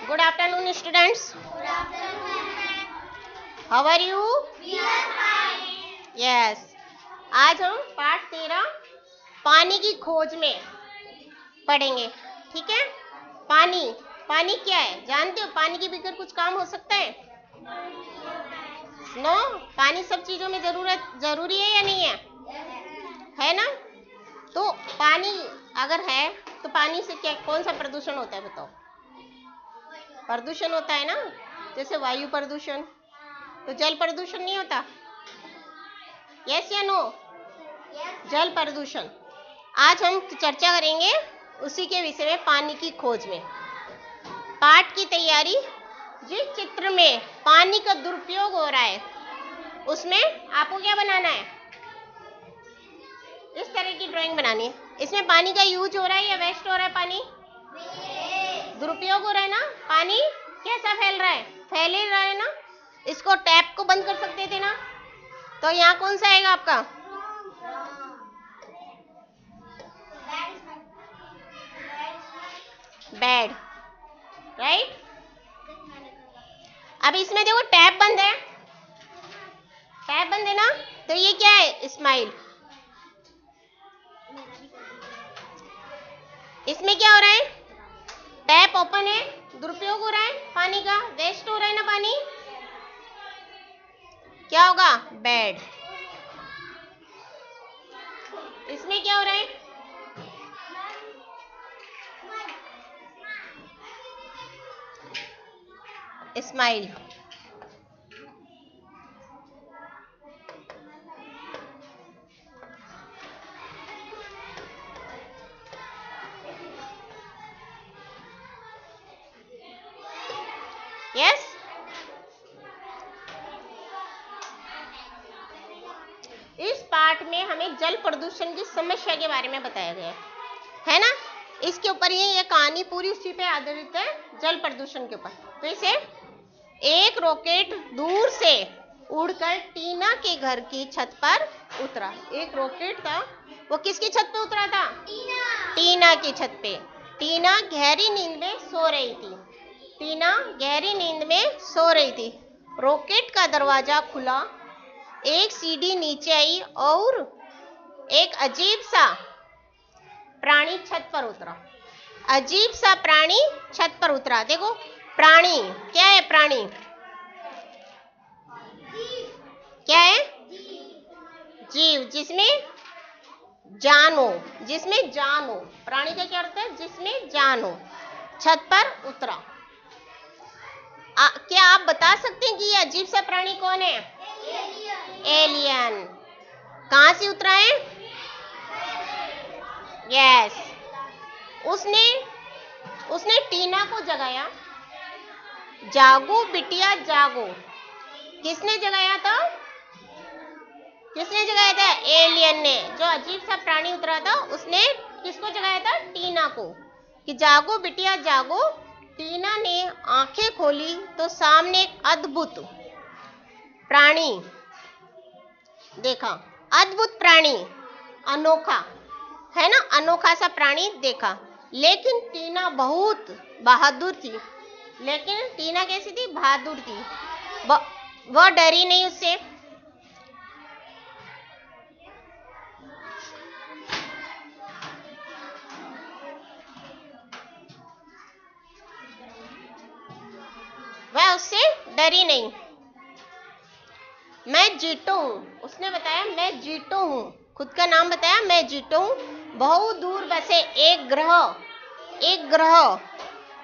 Good afternoon, students. How are you? Yes. आज हम पाठ 13 पानी की खोज में पढ़ेंगे। ठीक है। पानी क्या है जानते हो? पानी के बगैर कुछ काम हो सकता है? नो। पानी सब चीजों में जरूरी है या नहीं है? है ना? तो पानी अगर है तो पानी से क्या कौन सा प्रदूषण होता है बताओ? प्रदूषण होता है ना, जैसे वायु प्रदूषण। तो जल प्रदूषण नहीं होता? यस या नो? जल प्रदूषण। आज हम चर्चा करेंगे उसी के विषय में, पानी की खोज में। पाठ की तैयारी, जिस चित्र में पानी का दुरुपयोग हो रहा है उसमें आपको क्या बनाना है? इस तरह की ड्राइंग बनानी है। इसमें पानी का यूज हो रहा है या वेस्ट हो रहा है? पानी दुरुपयोग हो रहा है ना। पानी कैसा फैल रहा है? फैल ही रहा है ना। इसको टैप को बंद कर सकते थे ना। तो यहाँ कौन सा आएगा आपका? Bad, right. अब इसमें देखो टैप बंद है, टैप बंद है ना, तो ये क्या है? स्माइल। इसमें क्या हो रहा है? टैप ओपन है, दुरुपयोग हो रहा है पानी का, वेस्ट हो रहा है ना पानी। क्या होगा? बैड। इसमें क्या हो रहा है? स्माइल। यस। इस पाठ में हमें जल प्रदूषण की समस्या के बारे में बताया गया है ना। इसके ऊपर ये कहानी पूरी उसी पे आधारित है, जल प्रदूषण के ऊपर। तो इसे एक रॉकेट दूर से उड़कर टीना के घर की छत पर उतरा। एक रॉकेट था, वो किसकी छत पे उतरा था? टीना की छत पे। टीना गहरी नींद में सो रही थी। टीना गहरी नींद में सो रही थी। रॉकेट का दरवाजा खुला, एक सीढ़ी नीचे आई और एक अजीब सा प्राणी छत पर उतरा। अजीब सा प्राणी छत पर उतरा। देखो प्राणी क्या है? प्राणी क्या है? जीव, जिसमें जान हो, जिसमें जान हो। प्राणी का क्या अर्थ है? जिसमें जान हो। छत पर उतरा। क्या आप बता सकते हैं कि ये अजीब सा प्राणी कौन है? एलियन। कहां से उतरा है? यस। उसने टीना को जगाया। जागो बिटिया जागो। किसने जगाया था? किसने जगाया था? एलियन ने। जो अजीब सा प्राणी उतरा था उसने किसको जगाया था? टीना को, कि जागो बिटिया जागो। टीना ने आंखें खोली तो सामने एक अद्भुत प्राणी देखा। अद्भुत प्राणी, अनोखा है ना, अनोखा सा प्राणी देखा। लेकिन टीना बहुत बहादुर थी। लेकिन टीना कैसी थी? बहादुर थी। वह डरी नहीं उससे। वह उससे डरी नहीं। मैं जीतो हूँ, उसने बताया मैं जीतो हूँ। खुद का नाम बताया, मैं जीतो हूँ। बहुत दूर बसे एक ग्रह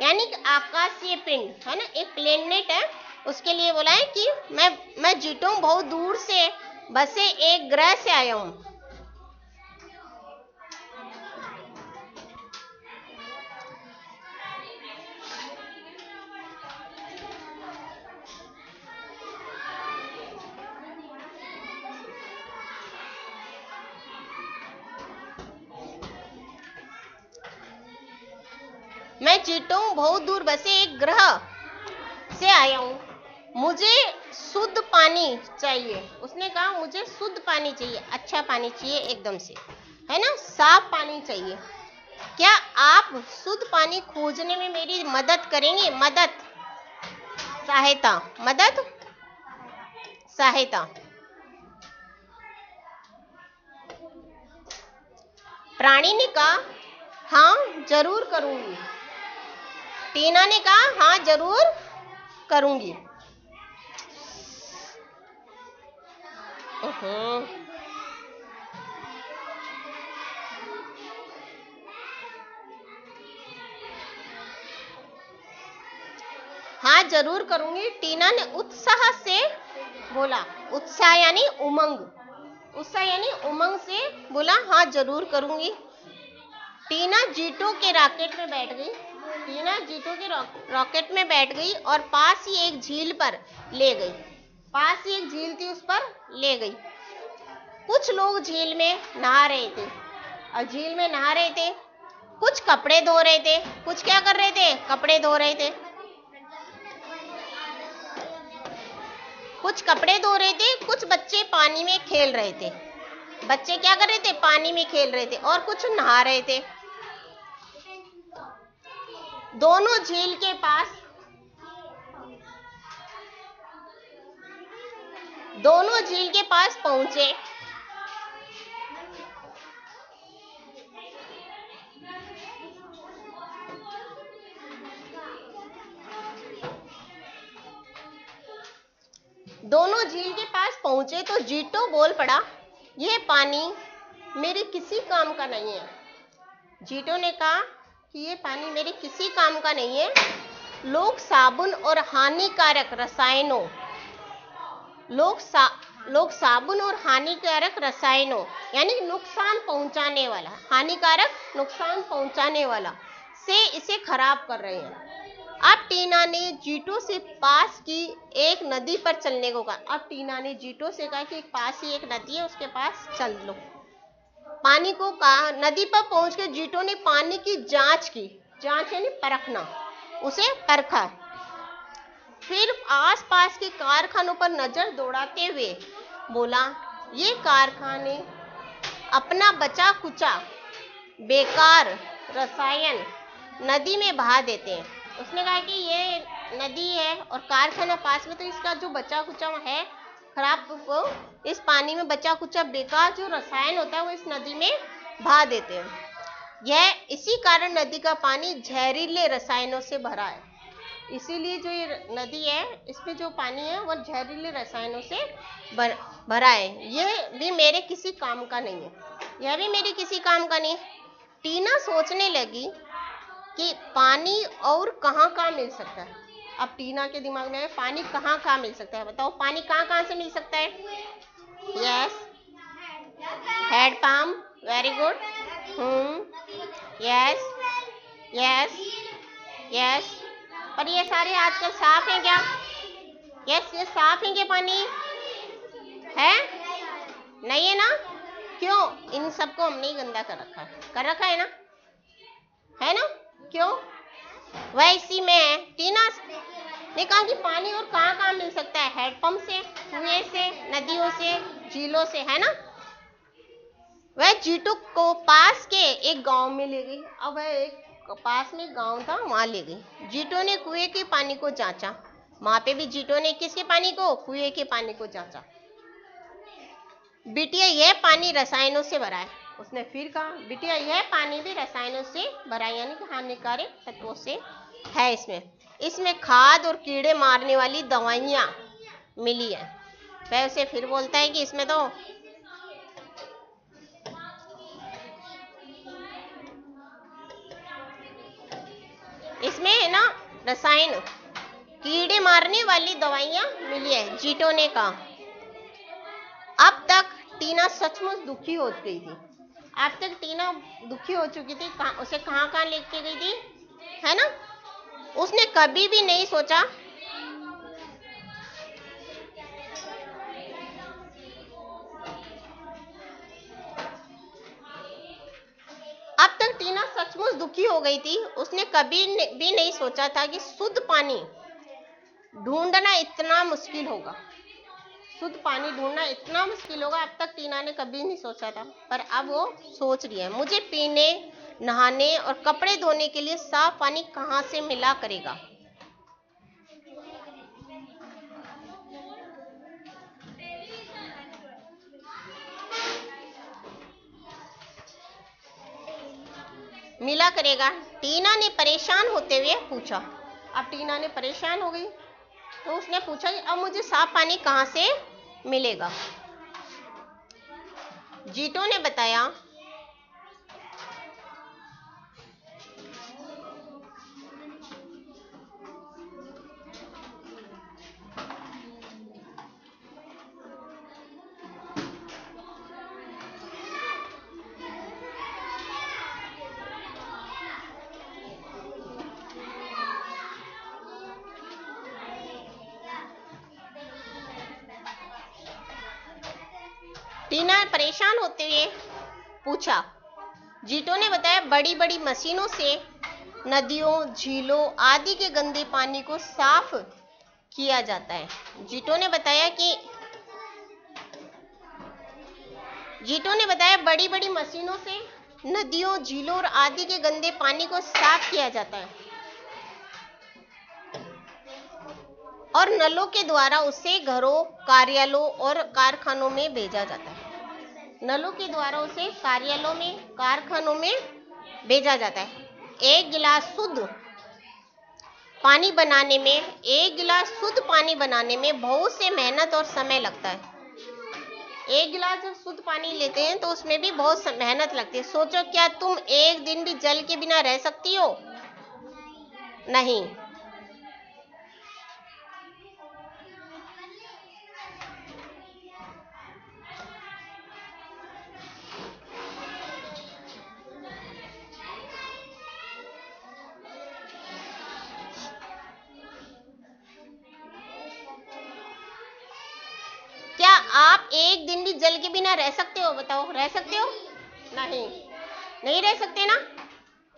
यानी कि आकाशीय पिंड है ना, एक प्लेनेट है, उसके लिए बोला है कि मैं जीतो हूँ, बहुत दूर से बसे एक ग्रह से आया हूँ। मैं जीतो हूँ, बहुत दूर बसे एक ग्रह से आया हूँ। मुझे शुद्ध पानी चाहिए। उसने कहा मुझे शुद्ध पानी चाहिए, अच्छा पानी चाहिए, एकदम से है ना, साफ पानी चाहिए। क्या आप शुद्ध पानी खोजने में मेरी मदद करेंगे? मदद, सहायता, मदद, सहायता। प्राणी ने कहा हाँ जरूर करूंगी। टीना ने कहा हाँ जरूर करूंगी। हाँ जरूर करूंगी, टीना ने उत्साह से बोला। उत्साह यानी उमंग, उत्साह यानी उमंग से बोला हाँ जरूर करूंगी। टीना जीटो के रॉकेट में बैठ गई। टीना जीटो के रॉकेट में बैठ गई और पास ही एक झील पर ले गई। पास ही एक झील थी, उस पर ले गई। कुछ लोग झील में नहा रहे थे और झील में नहा रहे थे। कुछ कपड़े धो रहे थे। कुछ क्या कर रहे थे? कपड़े धो रहे थे। कुछ कपड़े धो रहे थे। कुछ बच्चे पानी में खेल रहे थे। बच्चे क्या कर रहे थे? पानी में खेल रहे थे। और कुछ नहा रहे थे। दोनों झील के पास पहुंचे। दोनों झील के पास पहुंचे तो जीटो बोल पड़ा, यह पानी मेरे किसी काम का नहीं है। जीटो ने कहा कि ये पानी मेरे किसी काम का नहीं है। लोग साबुन और हानिकारक रसायनों यानी नुकसान पहुंचाने वाला, हानिकारक नुकसान पहुंचाने वाला से इसे खराब कर रहे हैं। अब टीना ने जीटो से पास की एक नदी पर चलने को कहा। अब टीना ने जीटो से कहा कि पास ही एक नदी है, उसके पास चल लो। पानी को कहा। नदी पर पहुंचकर जीटो ने पानी की जांच की। जांच यानी परखना, उसे परखा। फिर आसपास के कारखानों पर नजर दौड़ाते हुए बोला, ये कारखाने अपना बचा कुचा बेकार रसायन नदी में बहा देते हैं। उसने कहा कि ये नदी है और कारखाना पास में, तो इसका जो बचा कुचा है खराब, वो इस पानी में बचा कुचा बेकार जो रसायन होता है वो इस नदी में बहा देते हैं। यह इसी कारण नदी का पानी जहरीले रसायनों से भरा है। इसीलिए जो ये नदी है इसमें जो पानी है वो जहरीले रसायनों से भरा है। यह भी मेरे किसी काम का नहीं है। यह भी मेरे किसी काम का नहीं है। टीना सोचने लगी कि पानी और कहाँ मिल सकता है। अब टीना के दिमाग में पानी कहाँ मिल सकता है? बताओ पानी कहाँ से मिल सकता है? Yes, head pump, very good. Yes yes yes. पर ये सारे आजकल साफ हैं क्या? यस, ये साफ है क्या? पानी है? नहीं है ना? क्यों? इन सबको हमने ही गंदा कर रखा है ना? है ना? क्यों? वैसी में टीना ने कहा कि पानी और कहाँ मिल सकता है? हैंडपंप से, कुएं से, नदियों से, झीलों से, है ना? वह जीटो को पास के एक गांव में ले गई। अब वह एक पास में गांव था, वहां ले गई। जीटो ने कुएं के पानी को जांचा। वहां पे भी जीटो ने किसके पानी को? कुएं के पानी को जांचा। बिटिया यह पानी रसायनों से भरा है। उसने फिर कहा, बिटिया यह पानी भी रसायनों से भरा है, यानी कि हानिकारक तत्वों से है। इसमें खाद और कीड़े मारने वाली दवाइयां मिली है। वह उसे फिर बोलता है कि इसमें तो इसमें है ना रसायन, कीड़े मारने वाली दवाइयां मिली है। जीटो ने कहा। अब तक टीना सचमुच दुखी हो गई थी। अब तक टीना दुखी हो चुकी थी। उसे कहाँ लेके गई थी, है ना? उसने कभी भी नहीं सोचा अब तक टीना सचमुच दुखी हो गई थी। उसने कभी भी नहीं सोचा था कि शुद्ध पानी ढूंढना इतना मुश्किल होगा। शुद्ध पानी ढूंढना इतना मुश्किल होगा, अब तक टीना ने कभी नहीं सोचा था, पर अब वो सोच रही है। मुझे पीने नहाने और कपड़े धोने के लिए साफ पानी कहाँ से मिला करेगा? मिला करेगा। टीना ने परेशान होते हुए पूछा। अब टीना ने परेशान हो गई तो उसने पूछा कि अब मुझे साफ पानी कहाँ से मिलेगा? जीटो ने बताया टीना परेशान होते हुए पूछा। जीटो ने बताया बड़ी बड़ी मशीनों से नदियों, झीलों आदि के गंदे पानी को साफ किया जाता है। जीटो ने बताया बड़ी बड़ी मशीनों से नदियों, झीलों और आदि के गंदे पानी को साफ किया जाता है और नलों के द्वारा उसे घरों, कार्यालयों और कारखानों में भेजा जाता है। नलों के द्वारा उसे कार्यालयों में, कारखानों में भेजा जाता है। एक गिलास शुद्ध पानी बनाने में बहुत से मेहनत और समय लगता है। एक गिलास जब शुद्ध पानी लेते हैं तो उसमें भी बहुत मेहनत लगती है। सोचो, क्या तुम एक दिन भी जल के बिना रह सकती हो? नहीं। क्या आप एक दिन भी जल के बिना रह सकते हो? बताओ, रह सकते हो? नहीं रह सकते ना।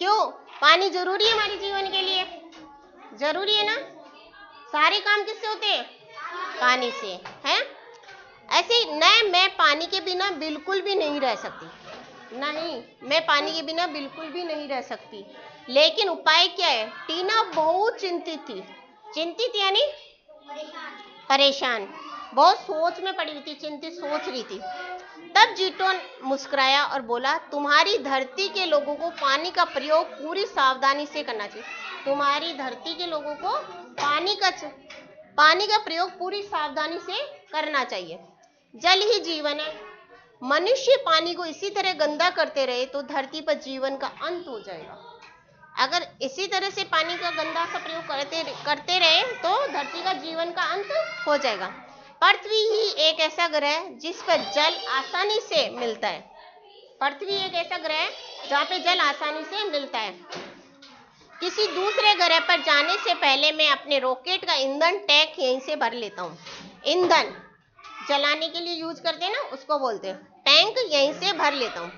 क्यों? पानी जरूरी है हमारे जीवन के लिए, जरूरी है ना। सारे काम किससे होते हैं? पानी से, है? ऐसे नहीं, मैं पानी के बिना बिल्कुल भी नहीं रह सकती। नहीं, मैं पानी के बिना बिल्कुल भी नहीं रह सकती। लेकिन उपाय क्या है? टीना बहुत चिंतित यानी परेशान, बहुत सोच में पड़ी हुई थी, चिंतित सोच रही थी। तब जीटो मुस्कुराया और बोला, तुम्हारी धरती के लोगों को पानी का प्रयोग पूरी सावधानी से करना चाहिए। तुम्हारी धरती के लोगों को पानी का प्रयोग पूरी सावधानी से करना चाहिए। जल ही जीवन है। मनुष्य पानी को इसी तरह गंदा करते रहे तो धरती पर जीवन का अंत हो जाएगा। अगर इसी तरह से पानी का गंदा सा प्रयोग करते रहे तो धरती का जीवन का अंत हो जाएगा। पृथ्वी ही एक ऐसा ग्रह है जिस पर जल आसानी से मिलता है। पृथ्वी एक ऐसा ग्रह है जहाँ पे जल आसानी से मिलता है। किसी दूसरे ग्रह पर जाने से पहले मैं अपने रॉकेट का ईंधन टैंक यहीं से भर लेता हूँ। ईंधन जलाने के लिए यूज करते हैं ना, उसको बोलते हैं टैंक, यहीं से भर लेता हूँ।